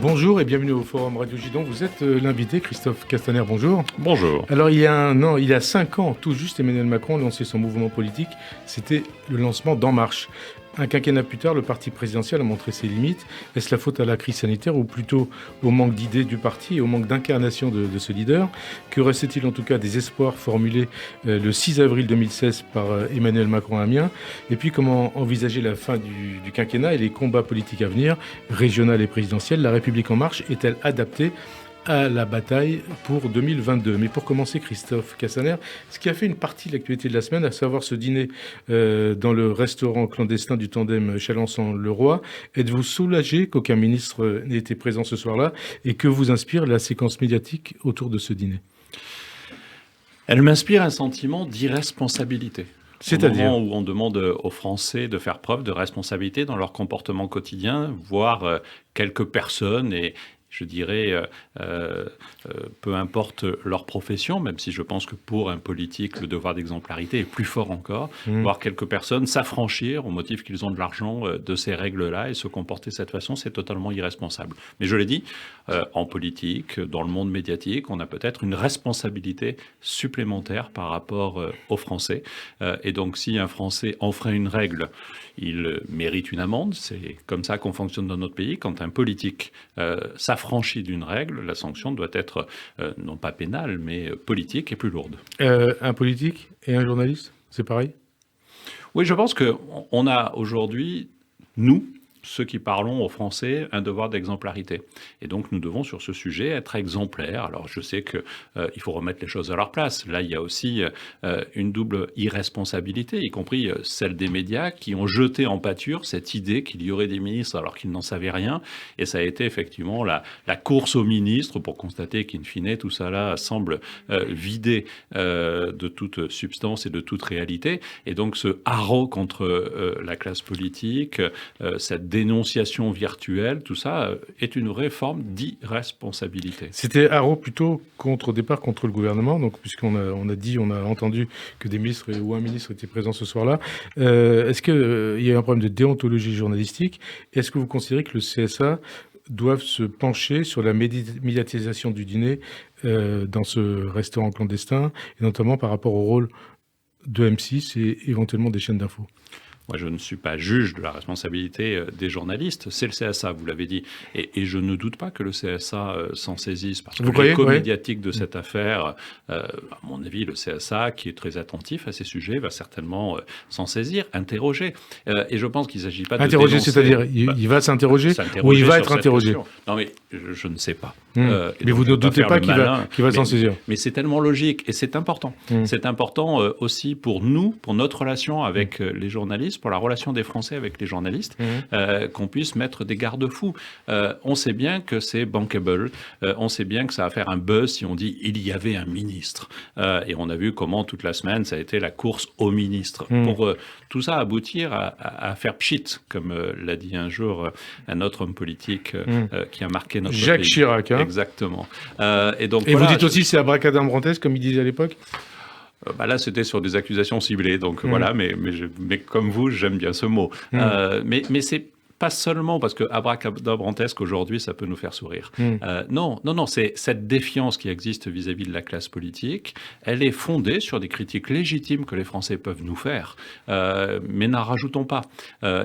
Bonjour et bienvenue au Forum Radio Gidon. Vous êtes l'invité, Christophe Castaner, bonjour. Bonjour. Alors il y a 5 ans, tout juste, Emmanuel Macron a lancé son mouvement politique. C'était le lancement d'En Marche. Un quinquennat plus tard, le parti présidentiel a montré ses limites. Est-ce la faute à la crise sanitaire ou plutôt au manque d'idées du parti et au manque d'incarnation de ce leader? Que restait-il en tout cas des espoirs formulés le 6 avril 2016 par Emmanuel Macron à Amiens? Et puis comment envisager la fin du quinquennat et les combats politiques à venir, régional et présidentiel? La République En Marche est-elle adaptée à la bataille pour 2022? Mais pour commencer, Christophe Castaner, ce qui a fait une partie de l'actualité de la semaine, à savoir ce dîner dans le restaurant clandestin du tandem Chalancon-Leroy, êtes-vous soulagé qu'aucun ministre n'ait été présent ce soir-là et que vous inspire la séquence médiatique autour de ce dîner? Elle m'inspire un sentiment d'irresponsabilité. C'est-à-dire au moment où on demande aux Français de faire preuve de responsabilité dans leur comportement quotidien, voir quelques personnes et je dirais, peu importe leur profession, même si je pense que pour un politique, le devoir d'exemplarité est plus fort encore, voir quelques personnes s'affranchir au motif qu'ils ont de l'argent de ces règles-là et se comporter de cette façon, c'est totalement irresponsable. Mais je l'ai dit, en politique, dans le monde médiatique, on a peut-être une responsabilité supplémentaire par rapport aux Français. Et donc, si un Français enfreint une règle, il mérite une amende. C'est comme ça qu'on fonctionne dans notre pays. Quand un politique s'affranchit d'une règle, la sanction doit être non pas pénale, mais politique et plus lourde. Un politique et un journaliste, c'est pareil? Oui, je pense qu'on a aujourd'hui, nous, ceux qui parlons aux Français, un devoir d'exemplarité. Et donc, nous devons, sur ce sujet, être exemplaires. Alors, je sais qu'il faut remettre les choses à leur place. Là, il y a aussi une double irresponsabilité, y compris celle des médias qui ont jeté en pâture cette idée qu'il y aurait des ministres alors qu'ils n'en savaient rien. Et ça a été effectivement la course aux ministres pour constater qu'in fine, tout ça là semble vidé de toute substance et de toute réalité. Et donc, ce haro contre la classe politique, cette dénonciation virtuelle, tout ça est une vraie forme d'irresponsabilité. C'était haro plutôt au départ contre le gouvernement, donc puisqu'on a entendu que des ministres ou un ministre était présent ce soir-là. Est-ce qu'il y a un problème de déontologie journalistique? Est-ce que vous considérez que le CSA doivent se pencher sur la médiatisation du dîner dans ce restaurant clandestin, et notamment par rapport au rôle de M6 et éventuellement des chaînes d'infos? Moi, je ne suis pas juge de la responsabilité des journalistes. C'est le CSA, vous l'avez dit. Et je ne doute pas que le CSA s'en saisisse. Parce que l'écho médiatique de cette affaire, à mon avis, le CSA, qui est très attentif à ces sujets, va certainement s'en saisir, interroger. Et je pense qu'il ne s'agit pas de interroger, dénoncer, c'est-à-dire, il va s'interroger ou il va être interrogé? Non, mais je ne sais pas. Mais vous ne doutez pas qu'il va s'en saisir? Mais c'est tellement logique et c'est important. C'est important aussi pour nous, pour notre relation avec les journalistes, pour la relation des Français avec les journalistes, qu'on puisse mettre des garde-fous. On sait bien que c'est bankable, on sait bien que ça va faire un buzz si on dit « il y avait un ministre ». Et on a vu comment toute la semaine, ça a été la course au ministre. Pour tout ça aboutir à faire pchit, comme l'a dit un jour un autre homme politique qui a marqué notre pays. Jacques Chirac, hein. Exactement. Et donc, voilà, vous dites aussi c'est abracadabrantesque, comme il disait à l'époque? Là, c'était sur des accusations ciblées, donc voilà, mais comme vous, j'aime bien ce mot. Mais c'est pas seulement parce que abracadabrantesque aujourd'hui, ça peut nous faire sourire. Non, c'est cette défiance qui existe vis-à-vis de la classe politique. Elle est fondée sur des critiques légitimes que les Français peuvent nous faire, mais n'en rajoutons pas.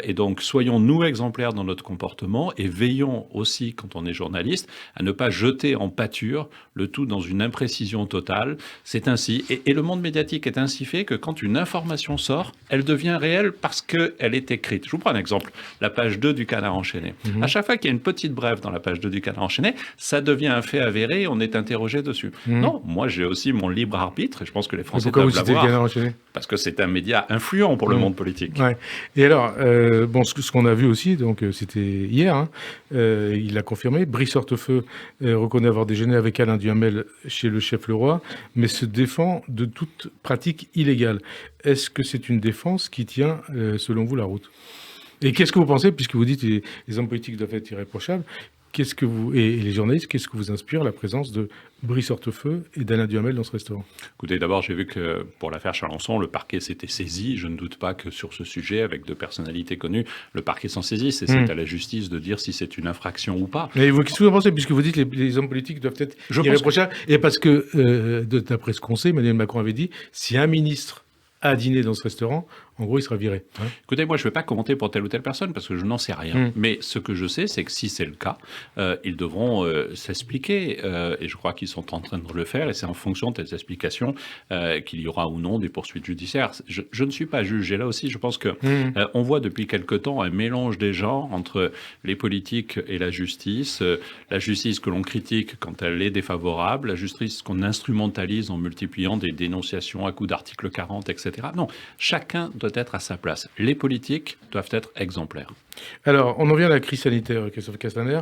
Et donc, soyons nous exemplaires dans notre comportement et veillons aussi, quand on est journaliste, à ne pas jeter en pâture le tout dans une imprécision totale. C'est ainsi. Et le monde médiatique est ainsi fait que quand une information sort, elle devient réelle parce qu'elle est écrite. Je vous prends un exemple. La page 2 du Canard enchaîné. À chaque fois qu'il y a une petite brève dans la page 2 du Canard enchaîné, ça devient un fait avéré et on est interrogé dessus. Non, moi j'ai aussi mon libre arbitre et je pense que les Français doivent l'avoir. Pourquoi vous citez le Canard enchaîné? Parce que c'est un média influent pour le monde politique. Ouais. Et alors, ce qu'on a vu aussi, donc c'était hier, il l'a confirmé, Brice Hortefeux reconnaît avoir déjeuné avec Alain Duhamel chez le chef Leroy, mais se défend de toute pratique illégale. Est-ce que c'est une défense qui tient, selon vous, la route? Et qu'est-ce que vous pensez, puisque vous dites que les hommes politiques doivent être irréprochables, et les journalistes, qu'est-ce que vous inspire la présence de Brice Hortefeux et d'Alain Duhamel dans ce restaurant? Écoutez, d'abord, j'ai vu que pour l'affaire Chalençon, le parquet s'était saisi. Je ne doute pas que sur ce sujet, avec deux personnalités connues, le parquet s'en saisisse. Et c'est à la justice de dire si c'est une infraction ou pas. Et vous, qu'est-ce que vous en pensez, puisque vous dites que les hommes politiques doivent être irréprochables, et parce que, d'après ce qu'on sait, Emmanuel Macron avait dit, si un ministre a dîné dans ce restaurant, en gros, il sera viré. Hein. Écoutez, moi, je ne vais pas commenter pour telle ou telle personne parce que je n'en sais rien. Mais ce que je sais, c'est que si c'est le cas, ils devront s'expliquer. Et je crois qu'ils sont en train de le faire. Et c'est en fonction de ces explications qu'il y aura ou non des poursuites judiciaires. Je ne suis pas juge. Et là aussi, je pense que on voit depuis quelque temps un mélange des genres entre les politiques et la justice. La justice que l'on critique quand elle est défavorable. La justice qu'on instrumentalise en multipliant des dénonciations à coups d'article 40, etc. Non, chacun doit être à sa place. Les politiques doivent être exemplaires. Alors, on en vient à la crise sanitaire, Christophe Castaner.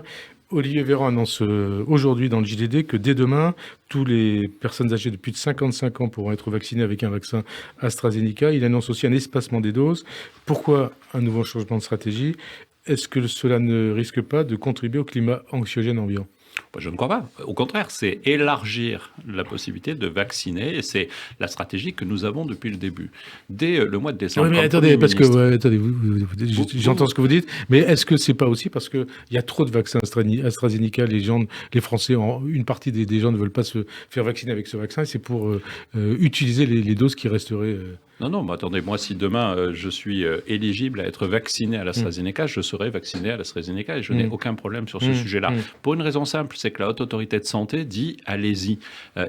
Olivier Véran annonce aujourd'hui dans le JDD que dès demain, toutes les personnes âgées de plus de 55 ans pourront être vaccinées avec un vaccin AstraZeneca. Il annonce aussi un espacement des doses. Pourquoi un nouveau changement de stratégie? Est-ce que cela ne risque pas de contribuer au climat anxiogène ambiant? Je ne crois pas. Au contraire, c'est élargir la possibilité de vacciner et c'est la stratégie que nous avons depuis le début. Dès le mois de décembre. Oui, mais attendez, parce que attendez, j'entends ce que vous dites, mais est-ce que c'est pas aussi parce qu'il y a trop de vaccins AstraZeneca, les Français, une partie des gens ne veulent pas se faire vacciner avec ce vaccin, et c'est pour utiliser les doses qui resteraient. Non, mais attendez, moi, si demain je suis éligible à être vacciné à l'AstraZeneca, je serai vacciné à l'AstraZeneca et je n'ai aucun problème sur ce sujet-là. Pour une raison simple, c'est que la Haute Autorité de Santé dit allez-y.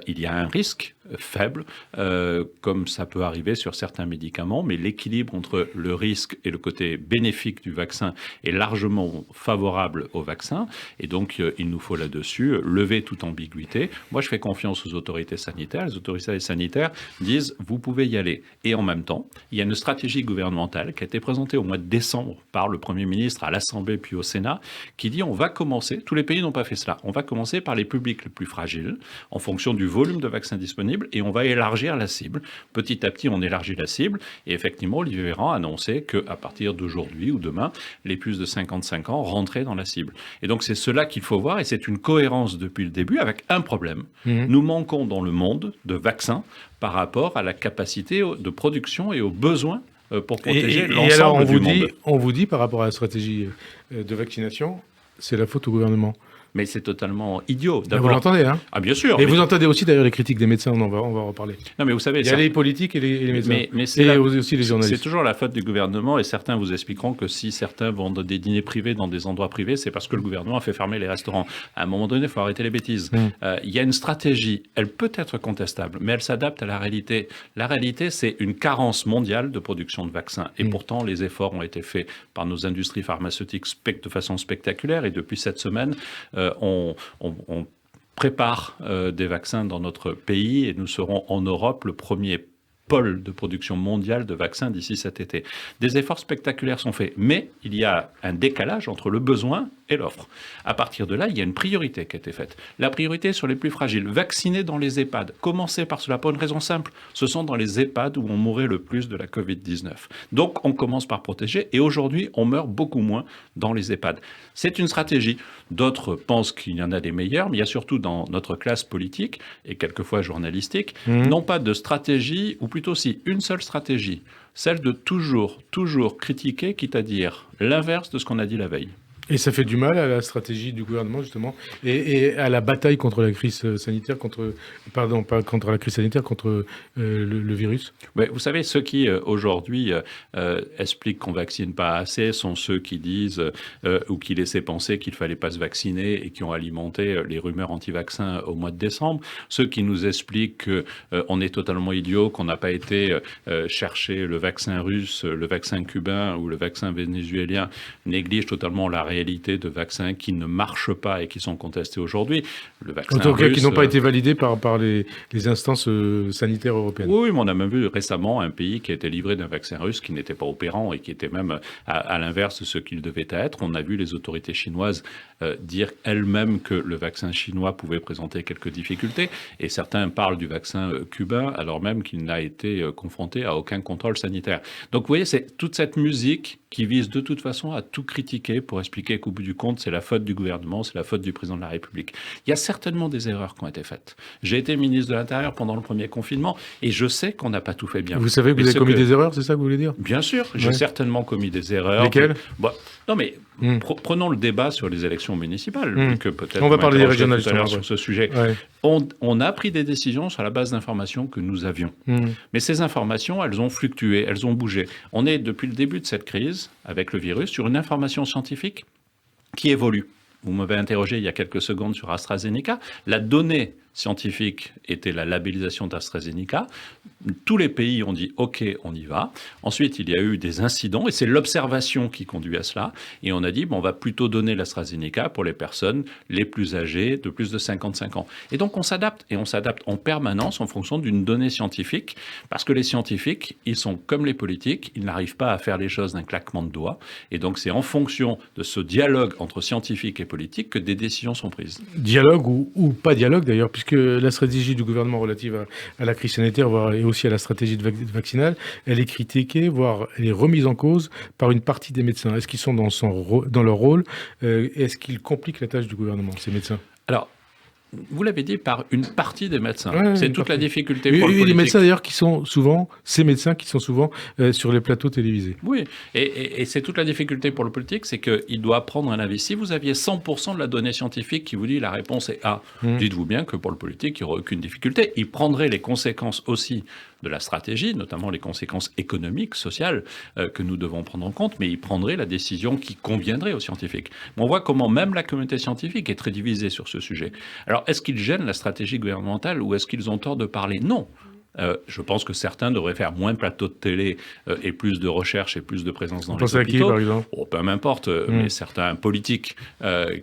Il y a un risque faible, comme ça peut arriver sur certains médicaments, mais l'équilibre entre le risque et le côté bénéfique du vaccin est largement favorable au vaccin. Et donc, il nous faut là-dessus lever toute ambiguïté. Moi, je fais confiance aux autorités sanitaires. Les autorités sanitaires disent vous pouvez y aller. Et en même temps, il y a une stratégie gouvernementale qui a été présentée au mois de décembre par le Premier ministre à l'Assemblée puis au Sénat, qui dit on va commencer, tous les pays n'ont pas fait cela, on va commencer par les publics les plus fragiles, en fonction du volume de vaccins disponibles, et on va élargir la cible. Petit à petit, on élargit la cible, et effectivement, Olivier Véran a annoncé qu'à partir d'aujourd'hui ou demain, les plus de 55 ans rentraient dans la cible. Et donc c'est cela qu'il faut voir, et c'est une cohérence depuis le début, avec un problème. Nous manquons dans le monde de vaccins par rapport à la capacité de production et aux besoins pour protéger l'ensemble du monde. On vous dit, par rapport à la stratégie de vaccination, c'est la faute au gouvernement. Mais c'est totalement idiot. Vous l'entendez, hein? Ah, bien sûr. Et vous entendez aussi d'ailleurs les critiques des médecins, on va en reparler. Non, mais vous savez... Il y a les politiques et les médecins, et aussi les journalistes. C'est toujours la faute du gouvernement, et certains vous expliqueront que si certains vont dans des dîners privés dans des endroits privés, c'est parce que le gouvernement a fait fermer les restaurants. À un moment donné, il faut arrêter les bêtises. Il y a une stratégie, elle peut être contestable, mais elle s'adapte à la réalité. La réalité, c'est une carence mondiale de production de vaccins. Et pourtant, les efforts ont été faits par nos industries pharmaceutiques de façon spectaculaire, et depuis cette semaine, on prépare des vaccins dans notre pays et nous serons en Europe le premier pôle de production mondiale de vaccins d'ici cet été. Des efforts spectaculaires sont faits, mais il y a un décalage entre le besoin et l'offre. À partir de là, il y a une priorité qui a été faite. La priorité sur les plus fragiles, vacciner dans les EHPAD. Commencez par cela pour une raison simple. Ce sont dans les EHPAD où on mourait le plus de la Covid-19. Donc, on commence par protéger et aujourd'hui, on meurt beaucoup moins dans les EHPAD. C'est une stratégie. D'autres pensent qu'il y en a des meilleures, mais il y a surtout dans notre classe politique et quelquefois journalistique, non pas de stratégie, ou plutôt si une seule stratégie, celle de toujours critiquer, quitte à dire l'inverse de ce qu'on a dit la veille. Et ça fait du mal à la stratégie du gouvernement, justement, et à la bataille contre la crise sanitaire, pas contre la crise sanitaire, contre le virus. Mais vous savez, ceux qui, aujourd'hui, expliquent qu'on ne vaccine pas assez sont ceux qui disent ou qui laissaient penser qu'il ne fallait pas se vacciner et qui ont alimenté les rumeurs anti-vaccins au mois de décembre. Ceux qui nous expliquent qu'on est totalement idiot, qu'on n'a pas été chercher le vaccin russe, le vaccin cubain ou le vaccin vénézuélien, négligent totalement la réalité de vaccins qui ne marchent pas et qui sont contestés aujourd'hui. Le vaccin en tout cas, russe, qui n'ont pas été validés par les instances sanitaires européennes. Oui, mais on a même vu récemment un pays qui a été livré d'un vaccin russe qui n'était pas opérant et qui était même à l'inverse de ce qu'il devait être. On a vu les autorités chinoises dire elles-mêmes que le vaccin chinois pouvait présenter quelques difficultés. Et certains parlent du vaccin cubain alors même qu'il n'a été confronté à aucun contrôle sanitaire. Donc vous voyez, c'est toute cette musique qui vise de toute façon à tout critiquer pour expliquer qu'au bout du compte, c'est la faute du gouvernement, c'est la faute du président de la République. Il y a certainement des erreurs qui ont été faites. J'ai été ministre de l'Intérieur pendant le premier confinement et je sais qu'on n'a pas tout fait bien. Vous savez que vous avez commis des erreurs, c'est ça que vous voulez dire ? Bien sûr, j'ai certainement commis des erreurs. Lesquelles ? Non mais prenons le débat sur les élections municipales. Que peut-être on va parler des régionales tout à l'heure sur ce sujet. Ouais. On a pris des décisions sur la base d'informations que nous avions. Mais ces informations, elles ont fluctué, elles ont bougé. On est depuis le début de cette crise, avec le virus, sur une information scientifique qui évolue. Vous m'avez interrogé il y a quelques secondes sur AstraZeneca. La donnée scientifique était la labellisation d'AstraZeneca. Tous les pays ont dit « OK, on y va ». Ensuite, il y a eu des incidents et c'est l'observation qui conduit à cela. Et on a dit on va plutôt donner l'AstraZeneca pour les personnes les plus âgées de plus de 55 ans. Et donc, on s'adapte. Et on s'adapte en permanence en fonction d'une donnée scientifique. Parce que les scientifiques, ils sont comme les politiques. Ils n'arrivent pas à faire les choses d'un claquement de doigts. Et donc, c'est en fonction de ce dialogue entre scientifiques et politiques que des décisions sont prises. Dialogue ou pas dialogue d'ailleurs, puisque la stratégie du gouvernement relative à la crise sanitaire et aussi à la stratégie vaccinale, elle est critiquée, voire elle est remise en cause par une partie des médecins. Est-ce qu'ils sont dans leur rôle ? Est-ce qu'ils compliquent la tâche du gouvernement, ces médecins ? Alors, vous l'avez dit, par une partie des médecins. C'est toute la difficulté pour le politique. Les médecins d'ailleurs ces médecins qui sont souvent sur les plateaux télévisés. Oui, et c'est toute la difficulté pour le politique, c'est qu'il doit prendre un avis. Si vous aviez 100% de la donnée scientifique qui vous dit la réponse est A, dites-vous bien que pour le politique, il n'y aurait aucune difficulté. Il prendrait les conséquences aussi de la stratégie, notamment les conséquences économiques, sociales, que nous devons prendre en compte, mais il prendrait la décision qui conviendrait aux scientifiques. Mais on voit comment même la communauté scientifique est très divisée sur ce sujet. Alors, est-ce qu'ils gênent la stratégie gouvernementale ou est-ce qu'ils ont tort de parler ? Non. Je pense que certains devraient faire moins de plateaux de télé et plus de recherche et plus de présence dans les hôpitaux. Qui, par exemple ? Peu m'importe, mais certains politiques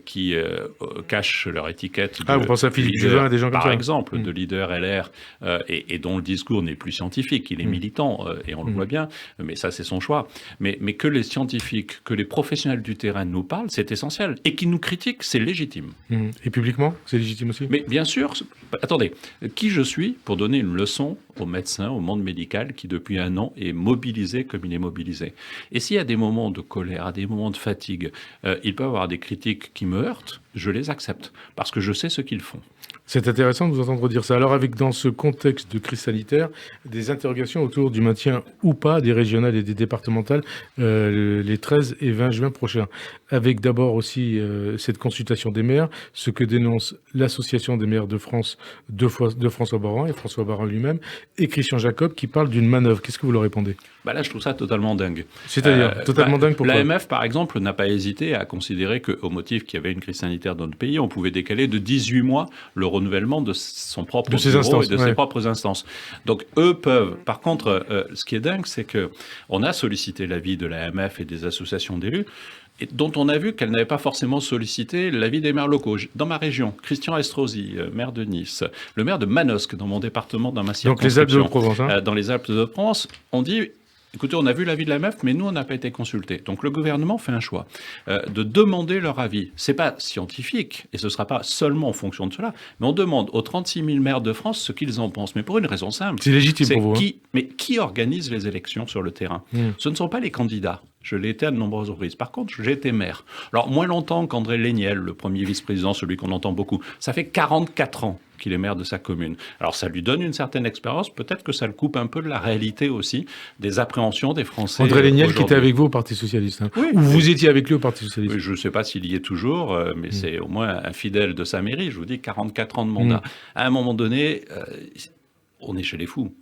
qui cachent leur étiquette de vous pensez à Philippe Juvin, des gens comme ça ? Par exemple, de leader LR, et dont le discours n'est plus scientifique, il est militant, et on le voit bien, mais ça c'est son choix. Mais que les scientifiques, que les professionnels du terrain nous parlent, c'est essentiel. Et qu'ils nous critiquent, c'est légitime. Et publiquement, c'est légitime aussi ? Mais bien sûr, attendez, qui je suis pour donner une leçon aux médecins, au monde médical qui depuis un an est mobilisé comme il est mobilisé. Et s'il y a des moments de colère, des moments de fatigue, il peut y avoir des critiques qui me heurtent, je les accepte parce que je sais ce qu'ils font. C'est intéressant de vous entendre dire ça. Alors avec dans ce contexte de crise sanitaire, des interrogations autour du maintien ou pas des régionales et des départementales les 13 et 20 juin prochains. Avec d'abord aussi cette consultation des maires, ce que dénonce l'Association des maires de France de François Baran et François Baran lui-même et Christian Jacob qui parle d'une manœuvre. Qu'est-ce que vous leur répondez ? Là, je trouve ça totalement dingue. C'est-à-dire totalement dingue pourquoi ? L'AMF, par exemple, n'a pas hésité à considérer qu'au motif qu'il y avait une crise sanitaire dans notre pays, on pouvait décaler de 18 mois le renouvellement de son propre bureau et de ses propres instances. Donc, eux peuvent. Par contre, ce qui est dingue, c'est qu'on a sollicité l'avis de l'AMF et des associations d'élus, et dont on a vu qu'elle n'avait pas forcément sollicité l'avis des maires locaux. Dans ma région, Christian Estrosi, maire de Nice, le maire de Manosque, dans mon département, dans ma circonscription. Donc les Alpes de Haute-Provence. Dans les Alpes de Haute-Provence, on dit... Écoutez, on a vu l'avis de l'AMF, mais nous, on n'a pas été consultés. Donc le gouvernement fait un choix de demander leur avis. Ce n'est pas scientifique, et ce ne sera pas seulement en fonction de cela, mais on demande aux 36 000 maires de France ce qu'ils en pensent. Mais pour une raison simple. C'est légitime pour vous. Mais qui organise les élections sur le terrain ? Ce ne sont pas les candidats. Je l'ai été à de nombreuses reprises. Par contre, j'ai été maire. Alors, moins longtemps qu'André Léniel, le premier vice-président, celui qu'on entend beaucoup. Ça fait 44 ans qu'il est maire de sa commune. Alors, ça lui donne une certaine expérience. Peut-être que ça le coupe un peu de la réalité aussi, des appréhensions des Français. André Léniel qui était avec vous au Parti Socialiste. Oui, ou vous étiez avec lui au Parti Socialiste. Oui, je ne sais pas s'il y est toujours, mais c'est au moins un fidèle de sa mairie. Je vous dis, 44 ans de mandat. À un moment donné, on est chez les fous.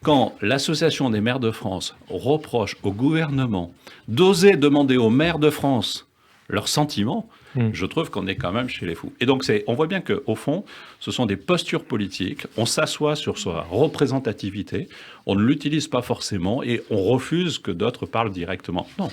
Quand l'Association des maires de France reproche au gouvernement d'oser demander aux maires de France leurs sentiments, je trouve qu'on est quand même chez les fous. Et donc, on voit bien qu'au fond, ce sont des postures politiques. On s'assoit sur sa représentativité, on ne l'utilise pas forcément et on refuse que d'autres parlent directement. Non.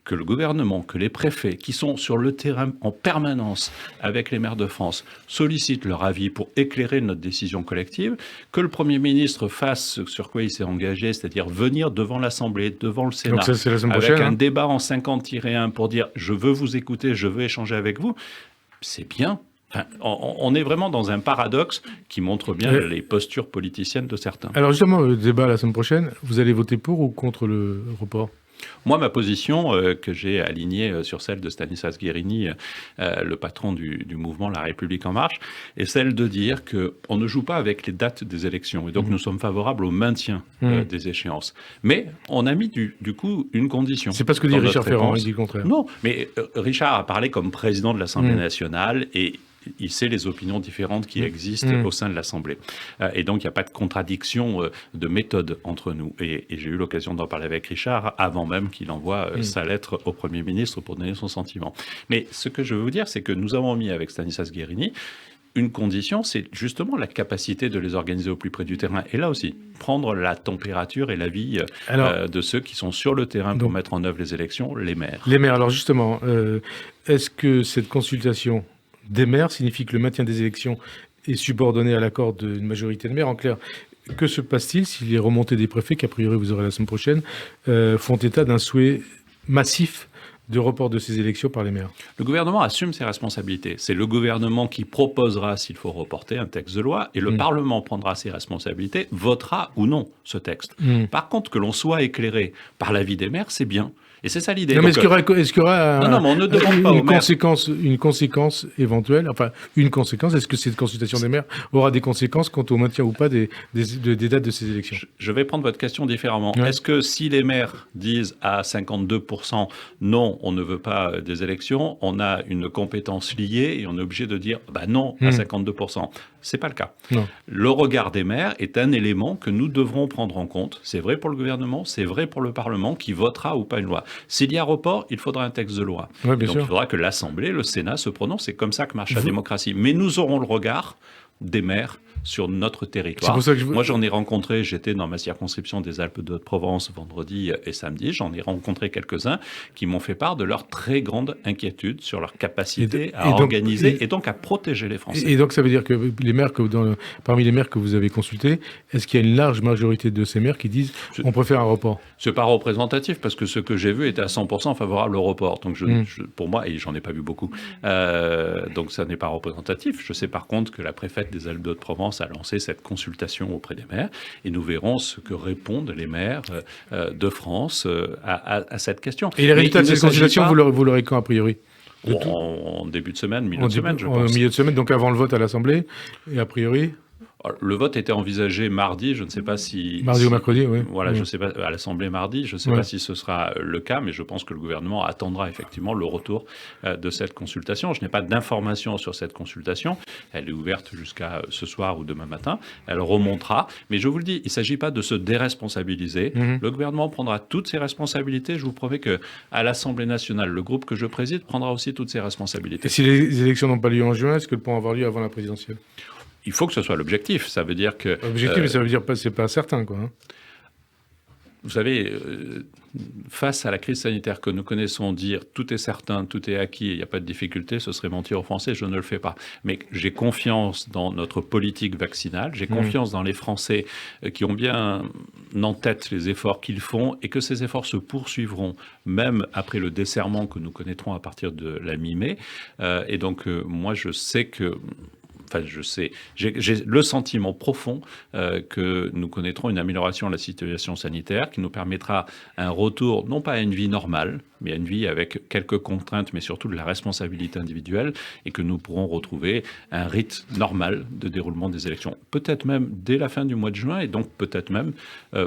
Que le gouvernement, que les préfets, qui sont sur le terrain en permanence avec les maires de France, sollicitent leur avis pour éclairer notre décision collective, que le Premier ministre fasse ce sur quoi il s'est engagé, c'est-à-dire venir devant l'Assemblée, devant le Sénat, donc ça, c'est la semaine avec prochaine, un débat en 50-1 pour dire « je veux vous écouter, je veux échanger avec vous », c'est bien. Enfin, on est vraiment dans un paradoxe qui montre bien les postures politiciennes de certains. Alors justement, le débat la semaine prochaine, vous allez voter pour ou contre le report ? Moi, ma position, que j'ai alignée sur celle de Stanislas Guerini, le patron du mouvement La République En Marche, est celle de dire qu'on ne joue pas avec les dates des élections. Et donc, nous sommes favorables au maintien des échéances. Mais on a mis du coup une condition. C'est pas ce que dit Richard Ferrand, il dit le contraire. Non, mais Richard a parlé comme président de l'Assemblée nationale et il sait les opinions différentes qui existent au sein de l'Assemblée. Et donc, il n'y a pas de contradiction de méthode entre nous. Et j'ai eu l'occasion d'en parler avec Richard avant même qu'il envoie sa lettre au Premier ministre pour donner son sentiment. Mais ce que je veux vous dire, c'est que nous avons mis avec Stanislas Guerini une condition, c'est justement la capacité de les organiser au plus près du terrain. Et là aussi, prendre la température et l'avis de ceux qui sont sur le terrain pour mettre en œuvre les élections, les maires. Les maires, alors justement, est-ce que cette consultation des maires signifie que le maintien des élections est subordonné à l'accord d'une majorité de maires? En clair, que se passe-t-il si les remontées des préfets, qu'a priori vous aurez la semaine prochaine, font état d'un souhait massif de report de ces élections par les maires? Le gouvernement assume ses responsabilités. C'est le gouvernement qui proposera, s'il faut reporter, un texte de loi, et le Parlement prendra ses responsabilités, votera ou non ce texte. Par contre, que l'on soit éclairé par l'avis des maires, c'est bien. Et c'est ça l'idée. Non, mais est-ce qu'il y aura non, mais on ne demande pas une conséquence éventuelle, enfin une conséquence, est-ce que cette consultation des maires aura des conséquences quant au maintien ou pas des dates de ces élections? Je vais prendre votre question différemment. Ouais. Est-ce que si les maires disent à 52% non, on ne veut pas des élections, on a une compétence liée et on est obligé de dire non à 52%? C'est pas le cas. Non. Le regard des maires est un élément que nous devrons prendre en compte. C'est vrai pour le gouvernement, c'est vrai pour le Parlement qui votera ou pas une loi. S'il y a report, il faudra un texte de loi. Ouais, donc il faudra que l'Assemblée, le Sénat se prononcent. C'est comme ça que marche la démocratie. Mais nous aurons le regard des maires sur notre territoire. C'est pour ça que Moi, j'en ai rencontré, j'étais dans ma circonscription des Alpes-de-Haute-Provence vendredi et samedi, j'en ai rencontré quelques-uns qui m'ont fait part de leur très grande inquiétude sur leur capacité à organiser et donc à protéger les Français. Et donc, ça veut dire que les maires parmi les maires que vous avez consultés, est-ce qu'il y a une large majorité de ces maires qui disent on préfère un report? C'est pas représentatif parce que ce que j'ai vu était à 100% favorable au report. Donc, pour moi, et j'en ai pas vu beaucoup, donc ça n'est pas représentatif. Je sais par contre que la préfète des Alpes-de-Haute-Provence a lancé cette consultation auprès des maires et nous verrons ce que répondent les maires de France à cette question. Et les résultats de cette consultation, vous l'aurez quand a priori? En début de semaine, milieu de semaine, je pense. En milieu de semaine, donc avant le vote à l'Assemblée, et a priori? Le vote était envisagé mardi, je ne sais pas si... Mardi ou mercredi, oui. Voilà, je ne sais pas, à l'Assemblée mardi, je ne sais pas si ce sera le cas, mais je pense que le gouvernement attendra effectivement le retour de cette consultation. Je n'ai pas d'informations sur cette consultation. Elle est ouverte jusqu'à ce soir ou demain matin. Elle remontera. Mais je vous le dis, il ne s'agit pas de se déresponsabiliser. Le gouvernement prendra toutes ses responsabilités. Je vous promets qu'à l'Assemblée nationale, le groupe que je préside prendra aussi toutes ses responsabilités. Et si les élections n'ont pas lieu en juin, est-ce qu'elles pourront avoir lieu avant la présidentielle? Il faut que ce soit l'objectif. Ça veut dire que... Objectif, mais ça veut dire que c'est pas certain, quoi. Vous savez, face à la crise sanitaire que nous connaissons, dire tout est certain, tout est acquis, il n'y a pas de difficulté, ce serait mentir aux Français, je ne le fais pas. Mais j'ai confiance dans notre politique vaccinale, j'ai confiance dans les Français qui ont bien en tête les efforts qu'ils font et que ces efforts se poursuivront même après le desserrement que nous connaîtrons à partir de la mi-mai. Et donc, moi, je sais que... Enfin, j'ai le sentiment profond que nous connaîtrons une amélioration de la situation sanitaire qui nous permettra un retour, non pas à une vie normale, mais à une vie avec quelques contraintes, mais surtout de la responsabilité individuelle, et que nous pourrons retrouver un rythme normal de déroulement des élections. Peut-être même dès la fin du mois de juin, et donc peut-être même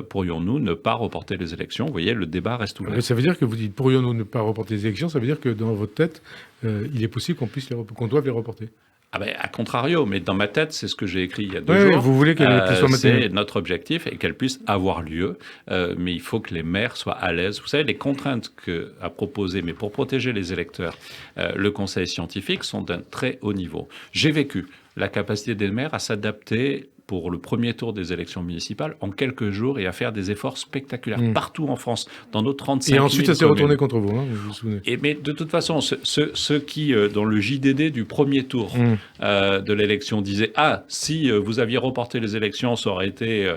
pourrions-nous ne pas reporter les élections. Vous voyez, le débat reste ouvert. Mais ça veut dire que vous dites pourrions-nous ne pas reporter les élections, ça veut dire que dans votre tête, il est possible qu'on doive les reporter. Ah ben, à contrario, mais dans ma tête, c'est ce que j'ai écrit il y a 2 jours. Oui, vous voulez qu'elle soit maintenue. C'est notre objectif et qu'elle puisse avoir lieu, mais il faut que les maires soient à l'aise. Vous savez, les contraintes qu'a proposées, mais pour protéger les électeurs, le Conseil scientifique sont d'un très haut niveau. J'ai vécu la capacité des maires à s'adapter pour le premier tour des élections municipales en quelques jours et à faire des efforts spectaculaires partout en France, dans nos 35 000 Et ensuite, ça s'est retourné contre vous, vous vous souvenez. Mais de toute façon, ceux qui, dans le JDD du premier tour de l'élection, disaient « Ah, si vous aviez reporté les élections, ça aurait été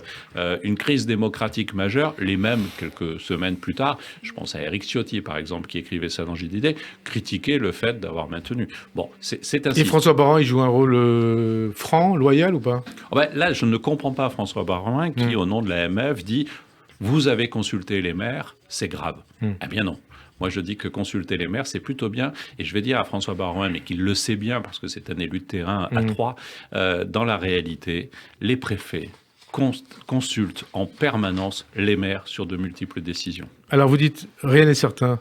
une crise démocratique majeure », les mêmes, quelques semaines plus tard, je pense à Éric Ciotti, par exemple, qui écrivait ça dans JDD, critiquaient le fait d'avoir maintenu. Bon, c'est ainsi. Et François Baroin, il joue un rôle franc, loyal ou pas? Là, je ne comprends pas François Baroin qui, au nom de l'AMF, dit vous avez consulté les maires, c'est grave. Eh bien non. Moi, je dis que consulter les maires, c'est plutôt bien. Et je vais dire à François Baroin, mais qu'il le sait bien, parce que c'est un élu de terrain à Troyes, dans la réalité, les préfets consultent en permanence les maires sur de multiples décisions. Alors vous dites, rien n'est certain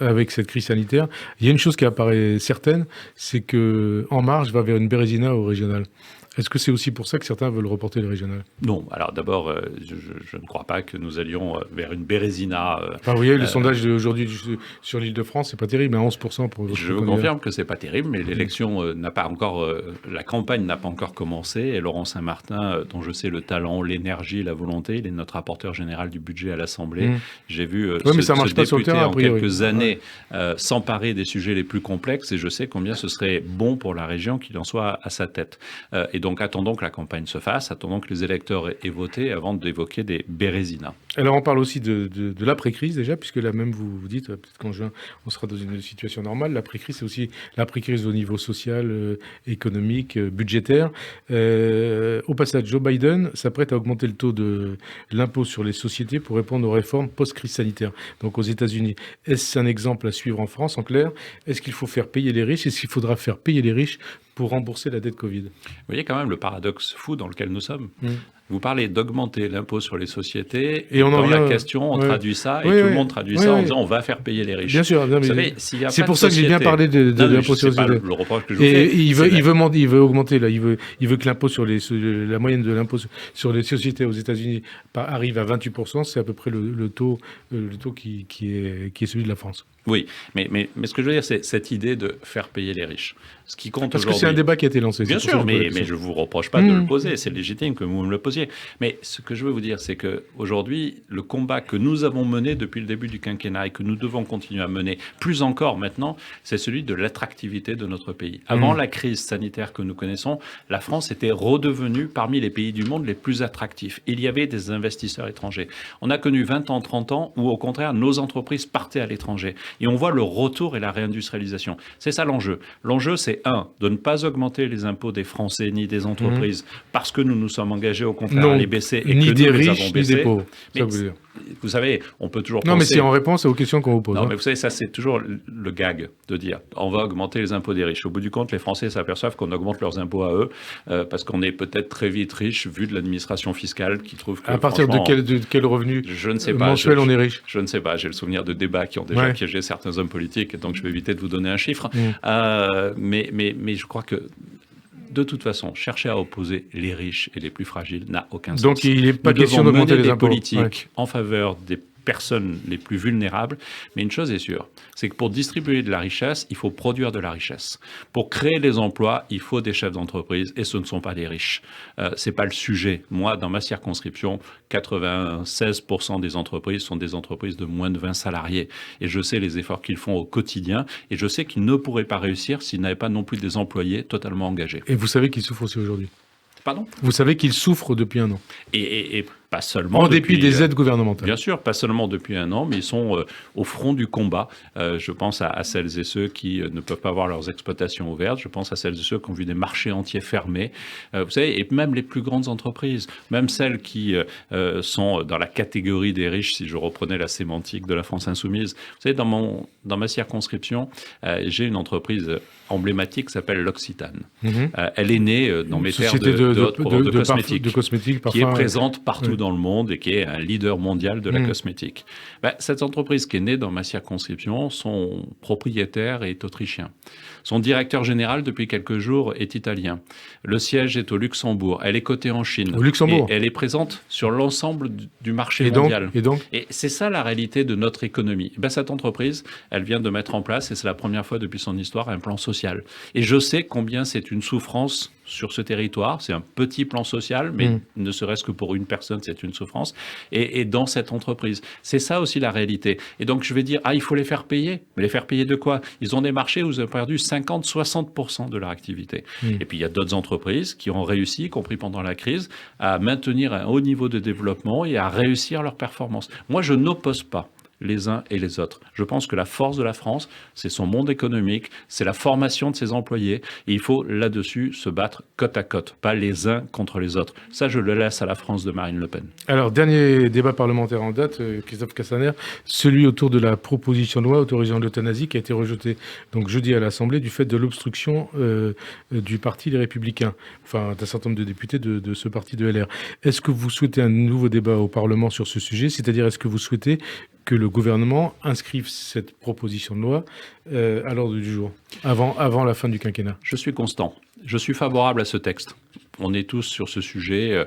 avec cette crise sanitaire. Il y a une chose qui apparaît certaine, c'est que En Marche va vers une Bérésina au régional. Est-ce que c'est aussi pour ça que certains veulent reporter les régionales ? Non. Alors d'abord, je ne crois pas que nous allions vers une Bérésina. Enfin, vous voyez, le sondage d'aujourd'hui sur l'Île-de-France, c'est pas terrible, à 11% pour votre Je vous confirme que c'est pas terrible, mais l'élection n'a pas encore, la campagne n'a pas encore commencé. Et Laurent Saint-Martin, dont je sais le talent, l'énergie, la volonté, il est notre rapporteur général du budget à l'Assemblée. J'ai vu ce député en quelques années s'emparer des sujets les plus complexes, et je sais combien ce serait bon pour la région qu'il en soit à sa tête. Et donc attendons que la campagne se fasse, attendons que les électeurs aient voté avant d'évoquer des Bérésinas. Alors on parle aussi de l'après-crise déjà, puisque là même vous dites, peut-être qu'en juin on sera dans une situation normale. L'après-crise, c'est aussi l'après-crise au niveau social, économique, budgétaire. Au passage, Joe Biden s'apprête à augmenter le taux de l'impôt sur les sociétés pour répondre aux réformes post-crise sanitaire, donc aux États-Unis. Est-ce un exemple à suivre en France, en clair ? Est-ce qu'il faut faire payer les riches ? Est-ce qu'il faudra faire payer les riches pour rembourser la dette Covid ? Vous voyez quand même le paradoxe fou dans lequel nous sommes. Vous parlez d'augmenter l'impôt sur les sociétés, et dans la question, on traduit ça, et tout le monde traduit ça en disant on va faire payer les riches. Bien sûr, vous savez, s'il y a c'est pas pour de ça que j'ai bien parlé de l'impôt sur les sociétés. Le reproche que je vous fais. Et il veut augmenter, là, il veut que l'impôt la moyenne de l'impôt sur les sociétés aux États-Unis arrive à 28%, c'est à peu près le taux qui est celui de la France. Oui, mais ce que je veux dire, c'est cette idée de faire payer les riches. Ce qui compte Parce aujourd'hui... que c'est un débat qui a été lancé. Bien sûr, mais je ne vous reproche pas de le poser. C'est légitime que vous me le posiez. Mais ce que je veux vous dire, c'est qu'aujourd'hui, le combat que nous avons mené depuis le début du quinquennat et que nous devons continuer à mener, plus encore maintenant, c'est celui de l'attractivité de notre pays. Avant la crise sanitaire que nous connaissons, la France était redevenue parmi les pays du monde les plus attractifs. Il y avait des investisseurs étrangers. On a connu 20 ans, 30 ans où, au contraire, nos entreprises partaient à l'étranger. Et on voit le retour et la réindustrialisation. C'est ça l'enjeu. L'enjeu, c'est de ne pas augmenter les impôts des Français ni des entreprises parce que nous nous sommes engagés au contraire à les baisser et ni que des nous riches, les avons baissés. Ni des pauvres. Mais vous savez, on peut toujours penser... Non, mais c'est en réponse aux questions qu'on vous pose. Non, mais vous savez, ça c'est toujours le gag de dire on va augmenter les impôts des riches. Au bout du compte, les Français s'aperçoivent qu'on augmente leurs impôts à eux parce qu'on est peut-être très vite riche vu de l'administration fiscale qui trouve que... À partir de quel revenu mensuel on est riche ? Je ne sais pas. J'ai le souvenir de débats qui ont déjà piégé certains hommes politiques, et donc je vais éviter de vous donner un chiffre. Mais je crois que de toute façon, chercher à opposer les riches et les plus fragiles n'a aucun sens. Donc il n'est pas question d'augmenter les impôts. Nous devons mener des politiques en faveur des personnes les plus vulnérables. Mais une chose est sûre, c'est que pour distribuer de la richesse, il faut produire de la richesse. Pour créer des emplois, il faut des chefs d'entreprise, et ce ne sont pas des riches. C'est pas le sujet. Moi, dans ma circonscription, 96% des entreprises sont des entreprises de moins de 20 salariés. Et je sais les efforts qu'ils font au quotidien, et je sais qu'ils ne pourraient pas réussir s'ils n'avaient pas non plus des employés totalement engagés. Et vous savez qu'ils souffrent aussi aujourd'hui ? Pardon ? Vous savez qu'ils souffrent depuis un an. Et pas seulement en dépit des aides gouvernementales. Bien sûr, pas seulement depuis un an, mais ils sont au front du combat. Je pense à celles et ceux qui ne peuvent pas voir leurs exploitations ouvertes. Je pense à celles et ceux qui ont vu des marchés entiers fermés. Vous savez, et même les plus grandes entreprises, même celles qui sont dans la catégorie des riches, si je reprenais la sémantique de la France insoumise. Vous savez, dans ma circonscription, j'ai une entreprise emblématique qui s'appelle l'Occitane. Elle est née dans mes terres de cosmétiques, qui est présente partout dans le monde et qui est un leader mondial de la cosmétique. Cette entreprise qui est née dans ma circonscription, son propriétaire est autrichien. Son directeur général, depuis quelques jours, est italien. Le siège est au Luxembourg. Elle est cotée en Chine. Au Luxembourg. Et elle est présente sur l'ensemble du marché mondial. Et c'est ça la réalité de notre économie. Cette entreprise, elle vient de mettre en place, et c'est la première fois depuis son histoire, un plan social. Et je sais combien c'est une souffrance sur ce territoire. C'est un petit plan social, mais ne serait-ce que pour une personne, c'est une souffrance. Et dans cette entreprise, c'est ça aussi la réalité. Et donc je vais dire, il faut les faire payer. Mais les faire payer de quoi ? Ils ont des marchés où ils ont perdu 50-60% de leur activité. Et puis il y a d'autres entreprises qui ont réussi, y compris pendant la crise, à maintenir un haut niveau de développement et à réussir leur performance. Moi, je n'oppose pas les uns et les autres. Je pense que la force de la France, c'est son monde économique, c'est la formation de ses employés. Et il faut là-dessus se battre côte à côte, pas les uns contre les autres. Ça, je le laisse à la France de Marine Le Pen. Alors, dernier débat parlementaire en date, Christophe Castaner, celui autour de la proposition de loi autorisant l'euthanasie qui a été rejetée donc jeudi à l'Assemblée du fait de l'obstruction du parti Les Républicains, enfin d'un certain nombre de députés de ce parti de LR. Est-ce que vous souhaitez un nouveau débat au Parlement sur ce sujet ? C'est-à-dire, est-ce que vous souhaitez que le gouvernement inscrive cette proposition de loi à l'ordre du jour, avant la fin du quinquennat ? Je suis constant. Je suis favorable à ce texte. On est tous sur ce sujet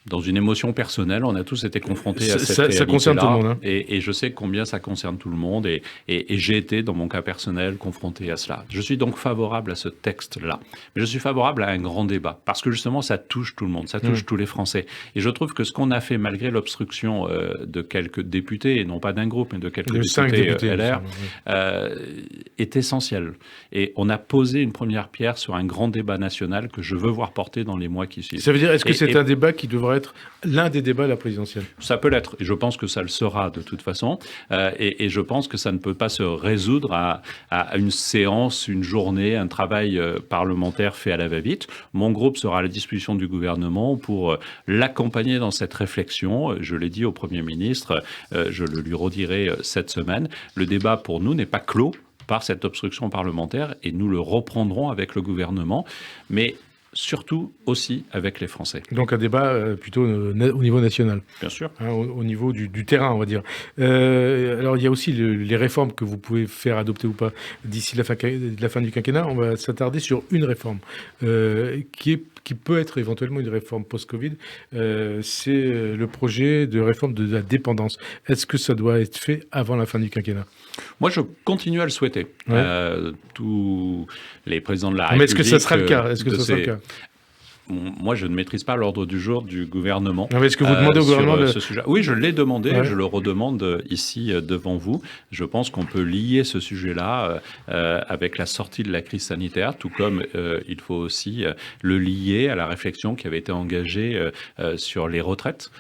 dans une émotion personnelle. On a tous été confrontés à cette réalité-là. Ça concerne tout le monde. Hein. Et je sais combien ça concerne tout le monde. Et j'ai été, dans mon cas personnel, confronté à cela. Je suis donc favorable à ce texte-là. Mais je suis favorable à un grand débat. Parce que justement, ça touche tout le monde. Ça touche tous les Français. Et je trouve que ce qu'on a fait, malgré l'obstruction de quelques députés, et non pas d'un groupe, mais de quelques députés LR, est essentiel. Et on a posé une première pierre sur un grand débat national que je veux voir porter dans les mois qui suivent. Ça veut dire, est-ce que c'est un débat qui devrait être l'un des débats de la présidentielle ? Ça peut l'être, et je pense que ça le sera de toute façon, et je pense que ça ne peut pas se résoudre à une séance, une journée, un travail parlementaire fait à la va-vite. Mon groupe sera à la disposition du gouvernement pour l'accompagner dans cette réflexion. Je l'ai dit au Premier ministre, je le lui redirai cette semaine. Le débat pour nous n'est pas clos par cette obstruction parlementaire, et nous le reprendrons avec le gouvernement, mais surtout aussi avec les Français. Donc un débat plutôt au niveau national. Bien sûr. Hein, au niveau du terrain, on va dire. Alors il y a aussi les réformes que vous pouvez faire adopter ou pas d'ici la fin du quinquennat. On va s'attarder sur une réforme qui peut être éventuellement une réforme post-Covid. C'est le projet de réforme de la dépendance. Est-ce que ça doit être fait avant la fin du quinquennat ? Moi, je continue à le souhaiter. Ouais. Tous les présidents de la République... Mais est-ce que ça sera le cas ? Moi, je ne maîtrise pas l'ordre du jour du gouvernement. Non, mais est-ce que vous demandez au gouvernement ce sujet ? Oui, je l'ai demandé, je le redemande ici devant vous. Je pense qu'on peut lier ce sujet-là avec la sortie de la crise sanitaire, tout comme il faut aussi le lier à la réflexion qui avait été engagée sur les retraites.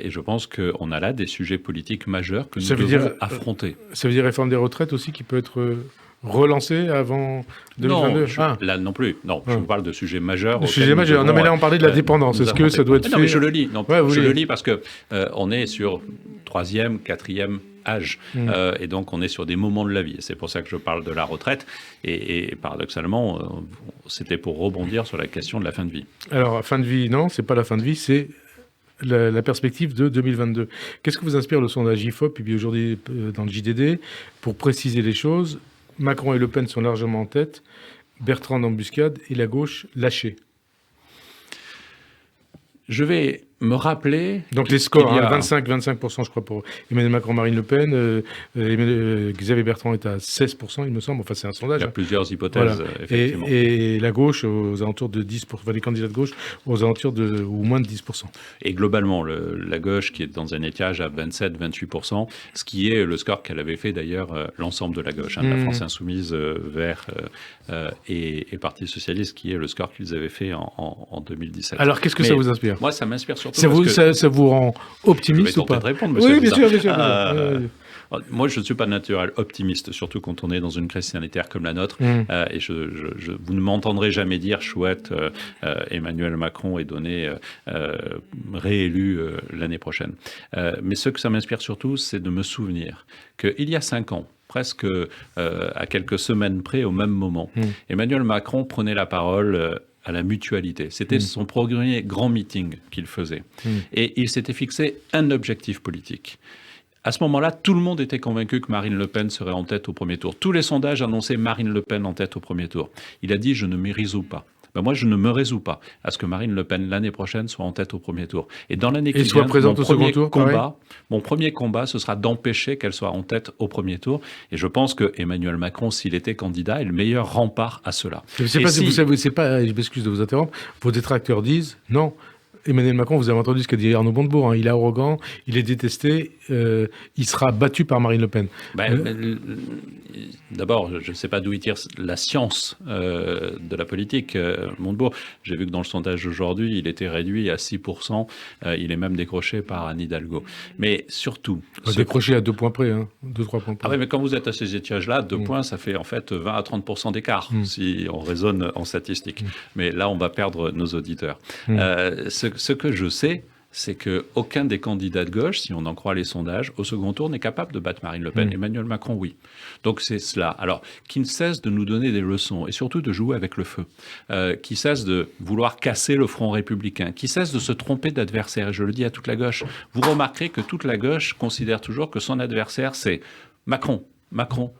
Et je pense qu'on a là des sujets politiques majeurs que nous devons affronter. Ça veut dire réforme des retraites aussi qui peut être... relancé avant 2022 ? Là non plus. Non, je vous parle de sujets majeurs. De sujets majeurs. Non, mais là, on parlait de la dépendance. Est-ce que ça doit être fait ? Non, mais je le lis. Non, je le lis parce que on est sur 3e, 4e âge. Et donc, on est sur des moments de la vie. Et c'est pour ça que je parle de la retraite. Et paradoxalement, c'était pour rebondir sur la question de la fin de vie. Alors, fin de vie, non, c'est pas la fin de vie, c'est la perspective de 2022. Qu'est-ce que vous inspire le sondage IFOP, publié aujourd'hui dans le JDD, pour préciser les choses ? Macron et Le Pen sont largement en tête, Bertrand en embuscade et la gauche lâchée. Je vais me rappeler... Donc les scores, 25% je crois pour Emmanuel Macron, Marine Le Pen, Xavier Bertrand est à 16%, il me semble, enfin c'est un sondage. Il y a plusieurs hypothèses, effectivement. Et la gauche aux alentours de 10%, enfin les candidats de gauche aux alentours de ou moins de 10%. Et globalement, la gauche qui est dans un étiage à 27-28%, ce qui est le score qu'elle avait fait d'ailleurs l'ensemble de la gauche, de la France Insoumise, Verts et Parti Socialiste, qui est le score qu'ils avaient fait en 2017. Alors qu'est-ce que ça vous inspire ? Moi, ça m'inspire surtout ça vous rend optimiste ou pas ? Je vais tenter de répondre, monsieur. Oui, bien sûr. Moi, je ne suis pas naturel optimiste, surtout quand on est dans une crise sanitaire comme la nôtre. Et vous ne m'entendrez jamais dire chouette, Emmanuel Macron est donné réélu l'année prochaine. Mais ce que ça m'inspire surtout, c'est de me souvenir qu'il y a 5 ans, presque à quelques semaines près, au même moment, Emmanuel Macron prenait la parole à la mutualité. C'était son premier grand meeting qu'il faisait. Et il s'était fixé un objectif politique. À ce moment-là, tout le monde était convaincu que Marine Le Pen serait en tête au premier tour. Tous les sondages annonçaient Marine Le Pen en tête au premier tour. Il a dit « je ne m'y résous pas ». Moi, je ne me résous pas à ce que Marine Le Pen, l'année prochaine, soit en tête au premier tour. Et dans l'année qui vient, mon premier combat, ce sera d'empêcher qu'elle soit en tête au premier tour. Et je pense que Emmanuel Macron, s'il était candidat, est le meilleur rempart à cela. Je ne sais pas si vous savez, je m'excuse de vous interrompre, vos détracteurs disent non. Emmanuel Macron, vous avez entendu ce qu'a dit Arnaud Montebourg, hein, il est arrogant, il est détesté, il sera battu par Marine Le Pen. D'abord, je ne sais pas d'où il tire la science de la politique, Montebourg. J'ai vu que dans le sondage d'aujourd'hui, il était réduit à 6%, il est même décroché par Anne Hidalgo. Mais surtout... Décroché à 2 points près, hein, 2-3 points près. Ah oui, mais quand vous êtes à ces étiages-là, 2 points, ça fait en fait 20 à 30% d'écart, si on raisonne en statistique. Mais là, on va perdre nos auditeurs. Ce que je sais, c'est qu'aucun des candidats de gauche, si on en croit les sondages, au second tour n'est capable de battre Marine Le Pen. Emmanuel Macron, oui. Donc c'est cela. Alors, qu'il ne cesse de nous donner des leçons et surtout de jouer avec le feu. Qu'il cesse de vouloir casser le front républicain. Qu'il cesse de se tromper d'adversaire. Et je le dis à toute la gauche. Vous remarquerez que toute la gauche considère toujours que son adversaire, c'est Macron. Macron,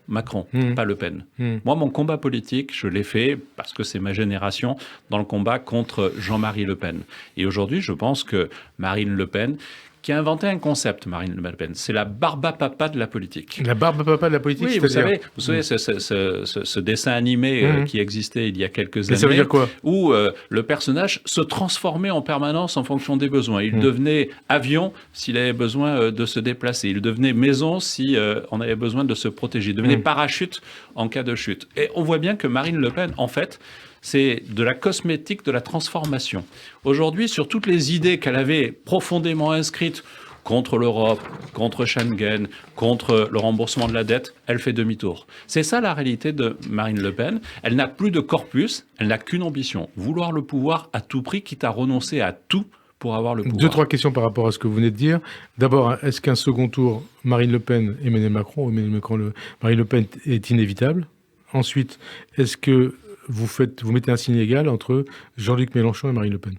pas Le Pen. Moi, mon combat politique, je l'ai fait, parce que c'est ma génération, dans le combat contre Jean-Marie Le Pen. Et aujourd'hui, je pense que Marine Le Pen, qui a inventé un concept, Marine Le Pen, c'est la barbapapa de la politique. La barbapapa de la politique, oui, vous savez ce dessin animé qui existait il y a quelques années, ça veut dire quoi où le personnage se transformait en permanence en fonction des besoins. Il devenait avion s'il avait besoin de se déplacer. Il devenait maison si on avait besoin de se protéger. Il devenait parachute en cas de chute. Et on voit bien que Marine Le Pen, en fait, c'est de la cosmétique, de la transformation. Aujourd'hui, sur toutes les idées qu'elle avait profondément inscrites contre l'Europe, contre Schengen, contre le remboursement de la dette, elle fait demi-tour. C'est ça la réalité de Marine Le Pen. Elle n'a plus de corpus, elle n'a qu'une ambition, vouloir le pouvoir à tout prix, quitte à renoncer à tout pour avoir le pouvoir. 2-3 questions par rapport à ce que vous venez de dire. D'abord, est-ce qu'un second tour, Marine Le Pen, Emmanuel Macron, ou Emmanuel Macron, Marine Le Pen est inévitable? Ensuite, est-ce que vous mettez un signe égal entre Jean-Luc Mélenchon et Marine Le Pen?